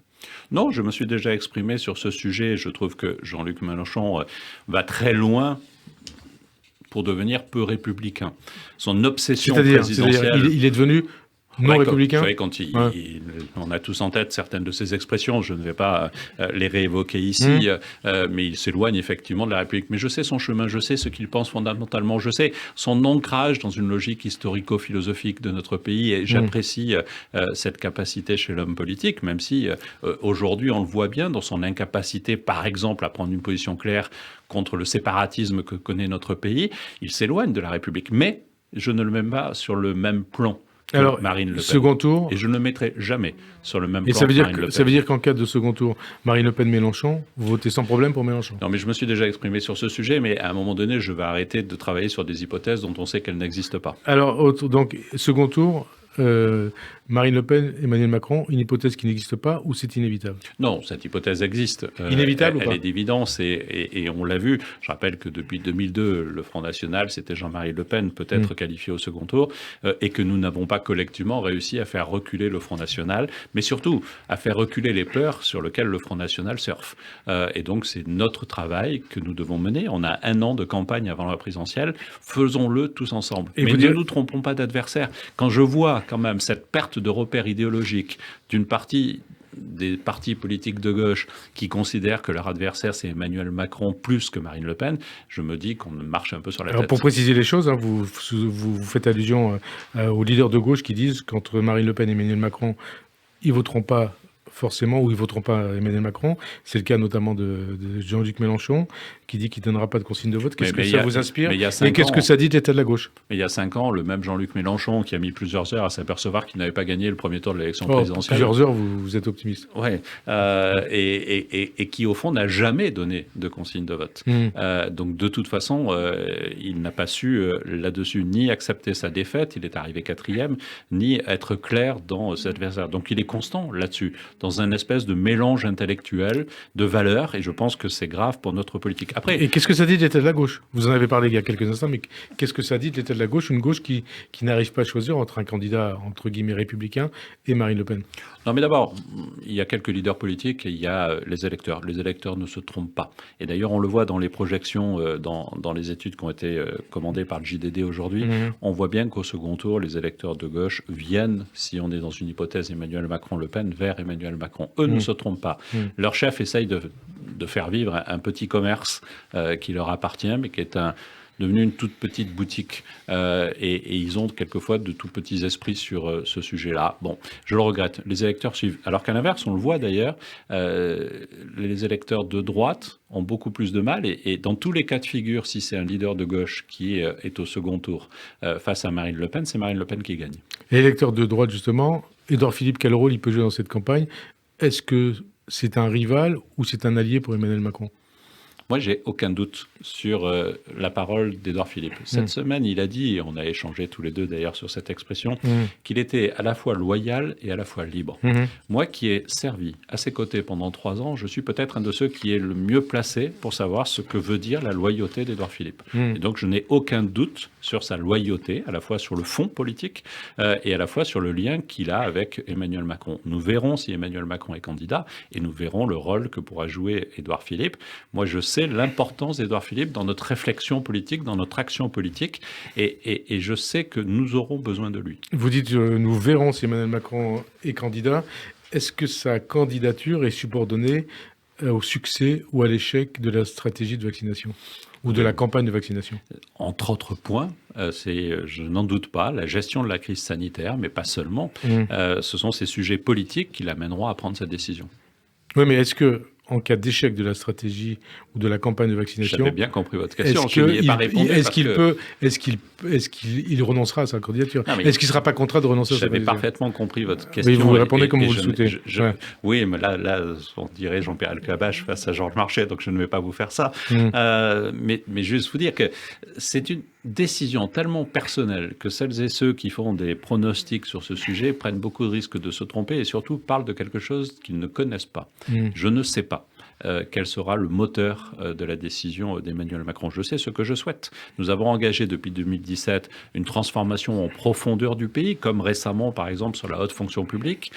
Non, je me suis déjà exprimé sur ce sujet. Je trouve que Jean-Luc Mélenchon va très loin pour devenir peu républicain. Son obsession présidentielle... C'est-à-dire, il est devenu non républicain. Vous savez, quand on a tous en tête certaines de ces expressions, je ne vais pas les réévoquer ici, mais il s'éloigne effectivement de la République. Mais je sais son chemin, je sais ce qu'il pense fondamentalement, je sais son ancrage dans une logique historico-philosophique de notre pays, et j'apprécie cette capacité chez l'homme politique, même si aujourd'hui on le voit bien dans son incapacité, par exemple, à prendre une position claire contre le séparatisme que connaît notre pays. Il s'éloigne de la République, mais je ne le mets pas sur le même plan. Alors, Marine Le Pen. Second tour. Et je ne le mettrai jamais sur le même plan. Et ça veut dire Marine Le Pen. Ça veut dire qu'en cas de second tour, Marine Le Pen-Mélenchon, vous votez sans problème pour Mélenchon? Non, mais je me suis déjà exprimé sur ce sujet, mais à un moment donné, je vais arrêter de travailler sur des hypothèses dont on sait qu'elles n'existent pas. Alors, donc, second tour, Marine Le Pen, Emmanuel Macron, une hypothèse qui n'existe pas ou c'est inévitable? Non, cette hypothèse existe. Inévitable ou pas? Elle est d'évidence et on l'a vu. Je rappelle que depuis 2002, le Front National, c'était Jean-Marie Le Pen, peut-être qualifié au second tour, et que nous n'avons pas collectivement réussi à faire reculer le Front National, mais surtout à faire reculer les peurs sur lesquelles le Front National surfe. Et donc, c'est notre travail que nous devons mener. On a 1 an de campagne avant la présidentielle. Faisons-le tous ensemble. Mais ne nous trompons pas d'adversaire. Quand je vois quand même cette perte de repères idéologiques d'une partie des partis politiques de gauche qui considèrent que leur adversaire c'est Emmanuel Macron plus que Marine Le Pen, je me dis qu'on marche un peu sur la tête. Pour préciser les choses, hein, vous faites allusion aux leaders de gauche qui disent qu'entre Marine Le Pen et Emmanuel Macron, ils voteront pas forcément, ou ils voteront pas Emmanuel Macron. C'est le cas notamment de Jean-Luc Mélenchon, qui dit qu'il ne donnera pas de consigne de vote. Qu'est-ce que ça vous inspire? Et qu'est-ce que ça dit de l'état de la gauche? Mais il y a 5 ans, le même Jean-Luc Mélenchon, qui a mis plusieurs heures à s'apercevoir qu'il n'avait pas gagné le premier tour de l'élection présidentielle. Plusieurs heures, vous êtes optimiste. Oui, et qui, au fond, n'a jamais donné de consigne de vote. Donc, de toute façon, il n'a pas su, là-dessus, ni accepter sa défaite, il est arrivé 4e, ni être clair dans cet adversaire. Donc, il est constant là-dessus, dans un espèce de mélange intellectuel de valeurs, et je pense que c'est grave pour notre politique. Après, et qu'est-ce que ça dit de l'état de la gauche? Vous en avez parlé il y a quelques instants, mais qu'est-ce que ça dit de l'état de la gauche? Une gauche qui n'arrive pas à choisir entre un candidat, entre guillemets, républicain et Marine Le Pen. Non, mais d'abord, il y a quelques leaders politiques et il y a les électeurs. Les électeurs ne se trompent pas. Et d'ailleurs, on le voit dans les projections, dans les études qui ont été commandées par le JDD aujourd'hui. On voit bien qu'au second tour, les électeurs de gauche viennent, si on est dans une hypothèse Emmanuel Macron-Le Pen, vers Emmanuel Macron. Eux ne se trompent pas. Leur chef essaye de faire vivre un petit commerce qui leur appartient, mais qui est devenue une toute petite boutique. Et ils ont quelquefois de tout petits esprits sur ce sujet-là. Bon, je le regrette. Les électeurs suivent. Alors qu'à l'inverse, on le voit d'ailleurs, les électeurs de droite ont beaucoup plus de mal. Et dans tous les cas de figure, si c'est un leader de gauche qui est au second tour face à Marine Le Pen, c'est Marine Le Pen qui gagne. Et l'électeur de droite, justement, Édouard Philippe, quel rôle il peut jouer dans cette campagne? Est-ce que c'est un rival ou c'est un allié pour Emmanuel Macron? Moi, j'ai aucun doute sur la parole d'Édouard Philippe. Cette semaine, il a dit, et on a échangé tous les deux d'ailleurs sur cette expression, qu'il était à la fois loyal et à la fois libre. Moi qui ai servi à ses côtés pendant 3 ans, je suis peut-être un de ceux qui est le mieux placé pour savoir ce que veut dire la loyauté d'Édouard Philippe. Et donc, je n'ai aucun doute sur sa loyauté, à la fois sur le fond politique et à la fois sur le lien qu'il a avec Emmanuel Macron. Nous verrons si Emmanuel Macron est candidat et nous verrons le rôle que pourra jouer Édouard Philippe. Moi, je sais l'importance d'Édouard Philippe dans notre réflexion politique, dans notre action politique, et je sais que nous aurons besoin de lui. Vous dites nous verrons si Emmanuel Macron est candidat. Est-ce que sa candidature est subordonnée au succès ou à l'échec de la stratégie de vaccination ou de la campagne de vaccination? Entre autres points, je n'en doute pas, la gestion de la crise sanitaire, mais pas seulement. Ce sont ces sujets politiques qui l'amèneront à prendre cette décision. Oui, mais est-ce que, en cas d'échec de la stratégie ou de la campagne de vaccination, j'avais bien compris votre question, je n'y ai pas répondu. Est-ce qu'il renoncera à sa candidature? Est-ce qu'il ne sera pas contraint de renoncer à sa candidature? J'avais parfaitement compris votre question. Oui, vous répondez comme vous le souhaitez. Oui, mais là, on dirait Jean-Pierre Elkabbach face à Georges Marchais, donc je ne vais pas vous faire ça. Mais juste vous dire que c'est une décision tellement personnelle que celles et ceux qui font des pronostics sur ce sujet prennent beaucoup de risques de se tromper et surtout parlent de quelque chose qu'ils ne connaissent pas. Je ne sais pas quel sera le moteur de la décision d'Emmanuel Macron. Je sais ce que je souhaite. Nous avons engagé depuis 2017 une transformation en profondeur du pays, comme récemment, par exemple, sur la haute fonction publique.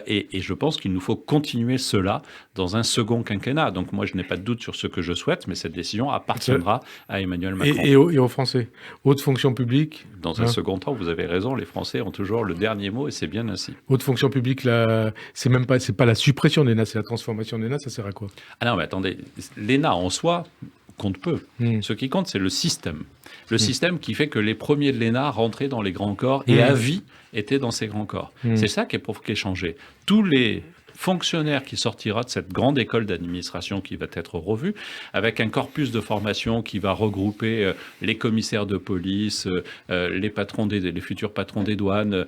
Et je pense qu'il nous faut continuer cela dans un second quinquennat. Donc moi, je n'ai pas de doute sur ce que je souhaite, mais cette décision appartiendra à Emmanuel Macron. Et aux Français, haute fonction publique. Dans un second temps, vous avez raison, les Français ont toujours le dernier mot et c'est bien ainsi. Haute fonction publique, là, c'est pas la suppression de l'ENA, c'est la transformation de l'ENA, ça sert à quoi? Ah non, mais attendez, l'ENA en soi compte peu. Ce qui compte, c'est le système. Le système qui fait que les premiers de l'ENA rentraient dans les grands corps et à vie étaient dans ces grands corps. C'est ça qui est changé. Tous les fonctionnaire qui sortira de cette grande école d'administration qui va être revue, avec un corpus de formation qui va regrouper les commissaires de police, les futurs patrons des douanes,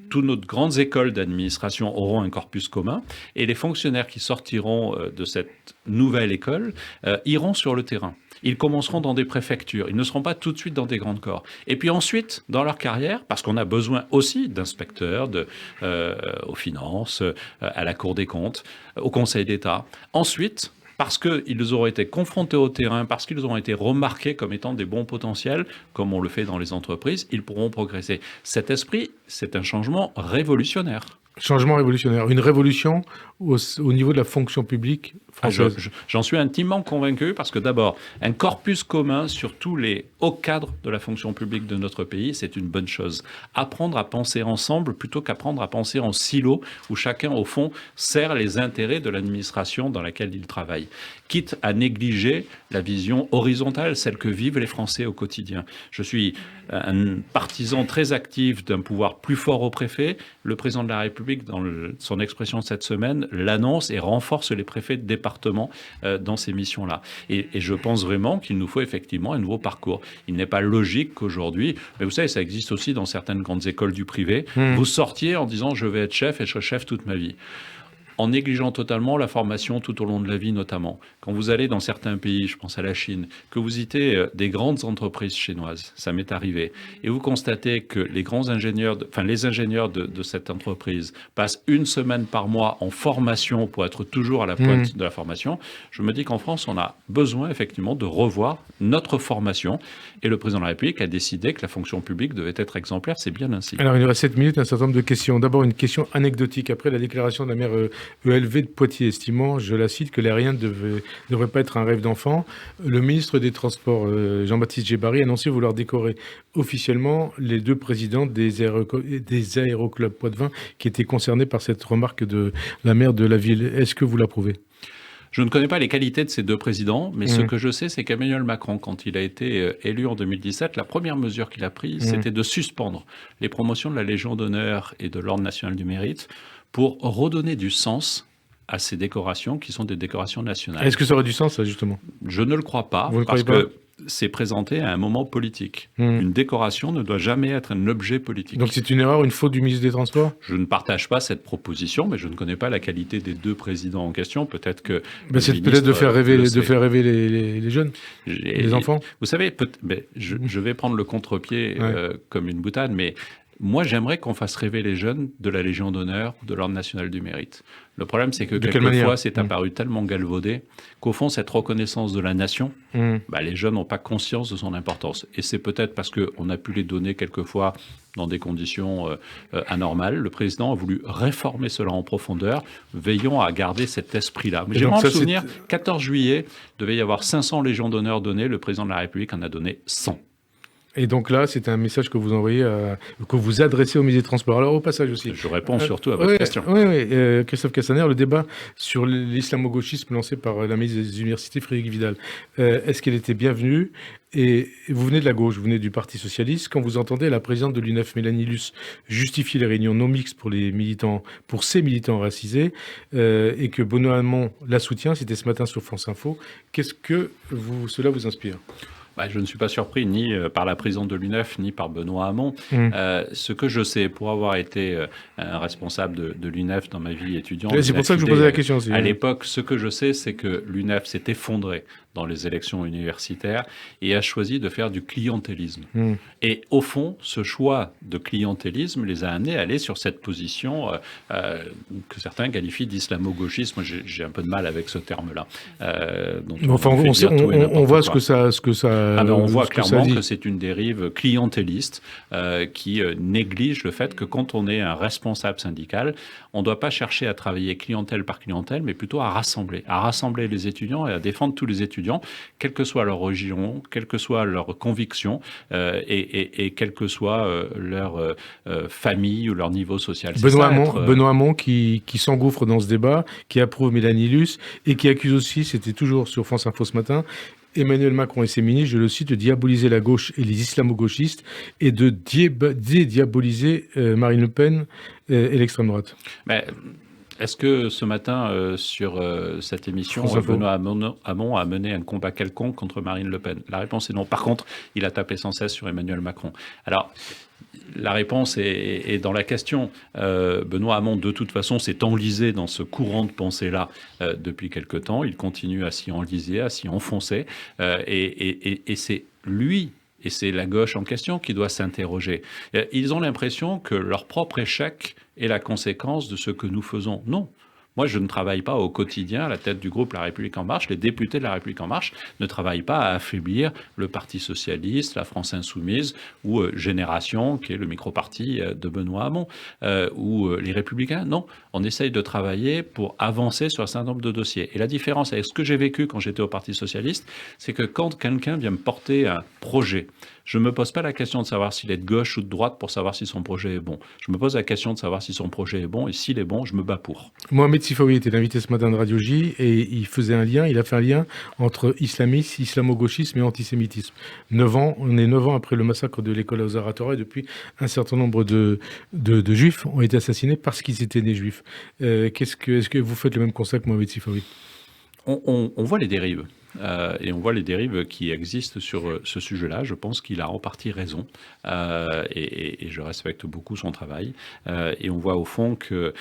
toutes nos grandes écoles d'administration auront un corpus commun, et les fonctionnaires qui sortiront de cette nouvelle école iront sur le terrain. Ils commenceront dans des préfectures, ils ne seront pas tout de suite dans des grands corps. Et puis ensuite, dans leur carrière, parce qu'on a besoin aussi d'inspecteurs aux finances, à la Cour des comptes, au Conseil d'État. Ensuite, parce qu'ils auront été confrontés au terrain, parce qu'ils auront été remarqués comme étant des bons potentiels, comme on le fait dans les entreprises, ils pourront progresser. Cet esprit, c'est un changement révolutionnaire. Changement révolutionnaire. Une révolution au niveau de la fonction publique française. J'en suis intimement convaincu parce que d'abord, un corpus commun sur tous les hauts cadres de la fonction publique de notre pays, c'est une bonne chose. Apprendre à penser ensemble plutôt qu'apprendre à penser en silo où chacun, au fond, sert les intérêts de l'administration dans laquelle il travaille. Quitte à négliger la vision horizontale, celle que vivent les Français au quotidien. Je suis un partisan très actif d'un pouvoir plus fort au préfet. Le président de la République, dans son expression cette semaine, l'annonce et renforce les préfets de département dans ces missions-là. Et je pense vraiment qu'il nous faut effectivement un nouveau parcours. Il n'est pas logique qu'aujourd'hui, mais vous savez, ça existe aussi dans certaines grandes écoles du privé, vous sortiez en disant « je vais être chef et je serai chef toute ma vie ». En négligeant totalement la formation tout au long de la vie notamment. Quand vous allez dans certains pays, je pense à la Chine, que vous citez des grandes entreprises chinoises, ça m'est arrivé, et vous constatez que les ingénieurs de cette entreprise passent 1 semaine par mois en formation pour être toujours à la pointe de la formation, je me dis qu'en France, on a besoin effectivement de revoir notre formation, et le président de la République a décidé que la fonction publique devait être exemplaire, c'est bien ainsi. Alors il nous reste 7 minutes, un certain nombre de questions. D'abord une question anecdotique, après la déclaration de la maire ELV de Poitiers, estimant, je la cite, que l'aérien ne devrait pas être un rêve d'enfant. Le ministre des Transports, Jean-Baptiste Djebbari, a annoncé vouloir décorer officiellement les 2 présidents des aéroclubs poitevins qui étaient concernés par cette remarque de la maire de la ville. Est-ce que vous l'approuvez ? Je ne connais pas les qualités de ces deux présidents, mais ce que je sais, c'est qu'Emmanuel Macron, quand il a été élu en 2017, la première mesure qu'il a prise, c'était de suspendre les promotions de la Légion d'honneur et de l'Ordre national du mérite pour redonner du sens à ces décorations qui sont des décorations nationales. Est-ce que ça aurait du sens, ça, justement ? Je ne le crois pas, Vous ne parce croyez pas ? que c'est présenté à un moment politique. Une décoration ne doit jamais être un objet politique. Donc c'est une erreur, une faute du ministre des Transports ? Je ne partage pas cette proposition, mais je ne connais pas la qualité des deux présidents en question. Peut-être que c'est peut-être de faire rêver les jeunes, les enfants. Vous savez, je vais prendre le contre-pied comme une boutade, mais moi, j'aimerais qu'on fasse rêver les jeunes de la Légion d'honneur ou de l'Ordre national du mérite. Le problème, c'est que quelquefois, c'est apparu tellement galvaudé qu'au fond, cette reconnaissance de la nation, les jeunes n'ont pas conscience de son importance. Et c'est peut-être parce qu'on a pu les donner quelquefois dans des conditions anormales. Le président a voulu réformer cela en profondeur. Veillons à garder cet esprit-là. Mais j'aimerais me souvenir, 14 juillet, il devait y avoir 500 Légions d'honneur données. Le président de la République en a donné 100. Et donc là, c'est un message que vous envoyez, que vous adressez au ministre des Transports. Alors au passage aussi. Je réponds surtout à votre question. Oui, Christophe Castaner, le débat sur l'islamo-gauchisme lancé par la ministre des Universités, Frédérique Vidal, est-ce qu'elle était bienvenue ? Et vous venez de la gauche, vous venez du Parti Socialiste. Quand vous entendez la présidente de l'UNEF, Mélanie Luce, justifier les réunions non mixtes pour ces militants racisés, et que Benoît Hamon la soutient, c'était ce matin sur France Info, qu'est-ce que cela vous inspire ? Je ne suis pas surpris ni par la présidente de l'UNEF, ni par Benoît Hamon. Ce que je sais, pour avoir été un responsable de l'UNEF dans ma vie étudiante... C'est pour ça que je vous posais la question aussi. À l'époque, ce que je sais, c'est que l'UNEF s'est effondrée dans les élections universitaires et a choisi de faire du clientélisme. Et au fond, ce choix de clientélisme les a amenés à aller sur cette position que certains qualifient d'islamo-gauchisme. J'ai un peu de mal avec ce terme-là. On voit ce que ça on voit clairement que c'est une dérive clientéliste qui néglige le fait que quand on est un responsable syndical, on ne doit pas chercher à travailler clientèle par clientèle, mais plutôt à rassembler les étudiants et à défendre tous les étudiants, quelle que soit leur religion, quelle que soit leur conviction et quelle que soit leur famille ou leur niveau social. Benoît Hamon qui s'engouffre dans ce débat, qui approuve Mélanie Luce et qui accuse aussi, c'était toujours sur France Info ce matin, Emmanuel Macron et ses ministres, je le cite, de diaboliser la gauche et les islamo-gauchistes et de dédiaboliser Marine Le Pen et l'extrême droite. Est-ce que ce matin, sur cette émission, Benoît Hamon a mené un combat quelconque contre Marine Le Pen ? La réponse est non. Par contre, il a tapé sans cesse sur Emmanuel Macron. Alors, la réponse est dans la question. Benoît Hamon, de toute façon, s'est enlisé dans ce courant de pensée-là depuis quelque temps. Il continue à s'y enliser, à s'y enfoncer. Et c'est lui, et c'est la gauche en question, qui doit s'interroger. Ils ont l'impression que leur propre échec est la conséquence de ce que nous faisons. Non. Moi, je ne travaille pas au quotidien à la tête du groupe La République En Marche. Les députés de La République En Marche ne travaillent pas à affaiblir le Parti Socialiste, la France Insoumise ou Génération, qui est le micro-parti de Benoît Hamon, ou les Républicains. Non, on essaye de travailler pour avancer sur un certain nombre de dossiers. Et la différence avec ce que j'ai vécu quand j'étais au Parti Socialiste, c'est que quand quelqu'un vient me porter un projet, je ne me pose pas la question de savoir s'il est de gauche ou de droite pour savoir si son projet est bon. Je me pose la question de savoir si son projet est bon, et s'il est bon, je me bats pour. Mohamed Sifawi était l'invité ce matin de Radio J et il a fait un lien entre islamisme, islamo-gauchisme et antisémitisme. On est 9 ans après le massacre de l'école Ozar Hatorah et depuis un certain nombre de juifs ont été assassinés parce qu'ils étaient nés juifs. Est-ce que vous faites le même constat que Mohamed Sifawi ? On voit les dérives. Et on voit les dérives qui existent sur ce sujet-là. Je pense qu'il a en partie raison et je respecte beaucoup son travail. Et on voit au fond que,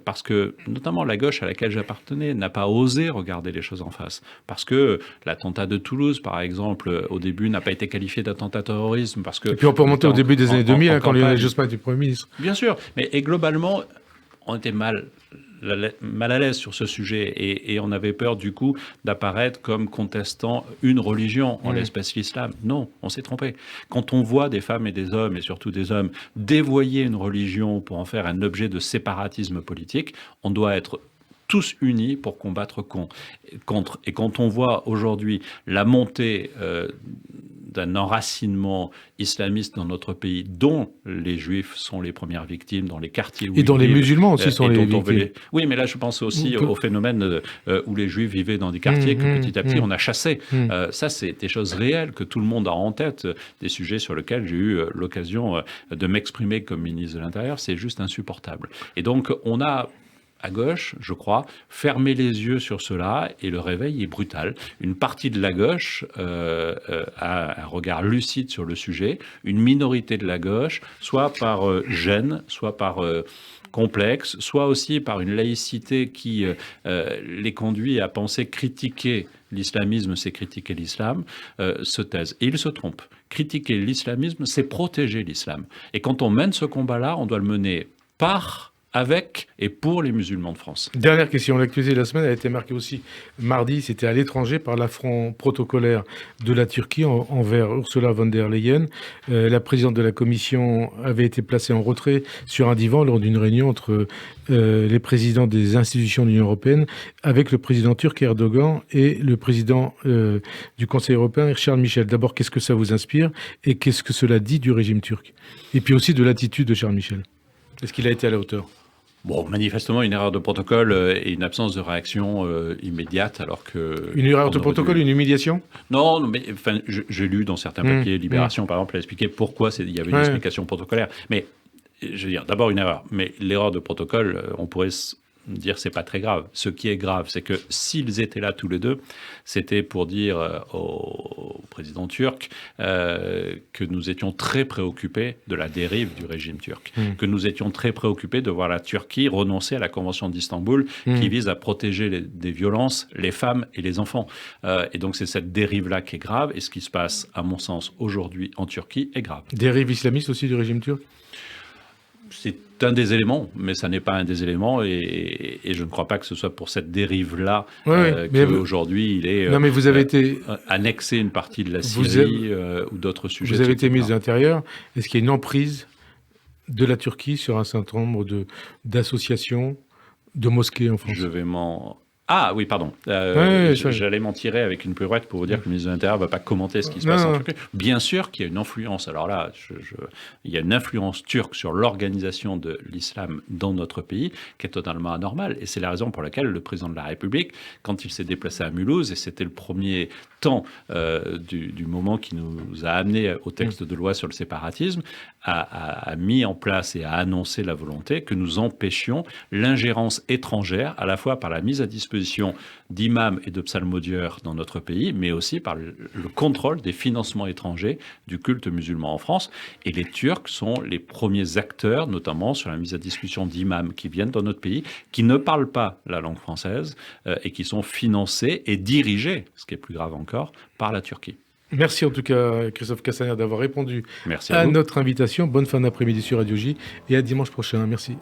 parce que notamment la gauche à laquelle j'appartenais n'a pas osé regarder les choses en face. Parce que l'attentat de Toulouse, par exemple, au début n'a pas été qualifié d'attentat terrorisme. Parce que, et puis on peut remonter au début des années 2000, quand Lionel Jospin était Premier ministre. Bien sûr, mais globalement, on était mal à l'aise sur ce sujet et on avait peur du coup d'apparaître comme contestant une religion, en l'espèce l'islam. Non, on s'est trompé. Quand on voit des femmes et des hommes, et surtout des hommes, dévoyer une religion pour en faire un objet de séparatisme politique, on doit être tous unis pour combattre contre. Et quand on voit aujourd'hui la montée d'un enracinement islamiste dans notre pays, dont les Juifs sont les premières victimes, dans les quartiers où et dont les musulmans aussi sont les victimes. Oui, mais là, je pense aussi au phénomène où les Juifs vivaient dans des quartiers que petit à petit on a chassés. Ça, c'est des choses réelles que tout le monde a en tête, des sujets sur lesquels j'ai eu l'occasion de m'exprimer comme ministre de l'Intérieur. C'est juste insupportable. Et donc, on a, à gauche, je crois, fermer les yeux sur cela, et le réveil est brutal. Une partie de la gauche a un regard lucide sur le sujet, une minorité de la gauche, soit par gêne, soit par complexe, soit aussi par une laïcité qui les conduit à penser critiquer l'islamisme, c'est critiquer l'islam, se taisent. Et ils se trompent. Critiquer l'islamisme, c'est protéger l'islam. Et quand on mène ce combat-là, on doit le mener avec et pour les musulmans de France. Dernière question. L'actualité de la semaine a été marquée aussi mardi, c'était à l'étranger, par l'affront protocolaire de la Turquie envers Ursula von der Leyen. La présidente de la Commission avait été placée en retrait sur un divan lors d'une réunion entre les présidents des institutions de l'Union européenne avec le président turc Erdogan et le président du Conseil européen Charles Michel. D'abord, qu'est-ce que ça vous inspire et qu'est-ce que cela dit du régime turc? Et puis aussi de l'attitude de Charles Michel. Est-ce qu'il a été à la hauteur? Bon, manifestement, une erreur de protocole et une absence de réaction immédiate, alors que... Une erreur de protocole, une humiliation? Non, mais enfin, j'ai lu dans certains papiers, Libération, par exemple, a expliqué pourquoi il y avait une explication protocolaire. Mais, je veux dire, d'abord une erreur. Mais l'erreur de protocole, on pourrait dire c'est pas très grave. Ce qui est grave, c'est que s'ils étaient là tous les deux, c'était pour dire au président turc que nous étions très préoccupés de la dérive du régime turc, que nous étions très préoccupés de voir la Turquie renoncer à la Convention d'Istanbul qui vise à protéger des violences les femmes et les enfants. Et donc c'est cette dérive-là qui est grave, et ce qui se passe, à mon sens, aujourd'hui en Turquie est grave. Dérive islamiste aussi du régime turc? C'est un des éléments, mais ça n'est pas un des éléments, et je ne crois pas que ce soit pour cette dérive-là qu'aujourd'hui il est non, mais vous avez été annexé une partie de la Syrie ou d'autres sujets. Vous avez été ministre de l'Intérieur. Est-ce qu'il y a une emprise de la Turquie sur un certain nombre d'associations, de mosquées en France? Ah oui, pardon. J'allais m'en tirer avec une pirouette pour vous dire que le ministre de l'Intérieur ne va pas commenter ce qui se passe en Turquie. Bien sûr qu'il y a une influence. Alors là, il y a une influence turque sur l'organisation de l'islam dans notre pays qui est totalement anormale. Et c'est la raison pour laquelle le président de la République, quand il s'est déplacé à Mulhouse, et c'était le premier temps du moment qui nous a amené au texte de loi sur le séparatisme, a mis en place et a annoncé la volonté que nous empêchions l'ingérence étrangère, à la fois par la mise à disposition d'imams et de psalmodieurs dans notre pays, mais aussi par le contrôle des financements étrangers du culte musulman en France. Et les Turcs sont les premiers acteurs, notamment sur la mise à disposition d'imams qui viennent dans notre pays, qui ne parlent pas la langue française et qui sont financés et dirigés, ce qui est plus grave encore, par la Turquie. Merci en tout cas, Christophe Castaner, d'avoir répondu à notre invitation. Bonne fin d'après-midi sur Radio J et à dimanche prochain. Merci.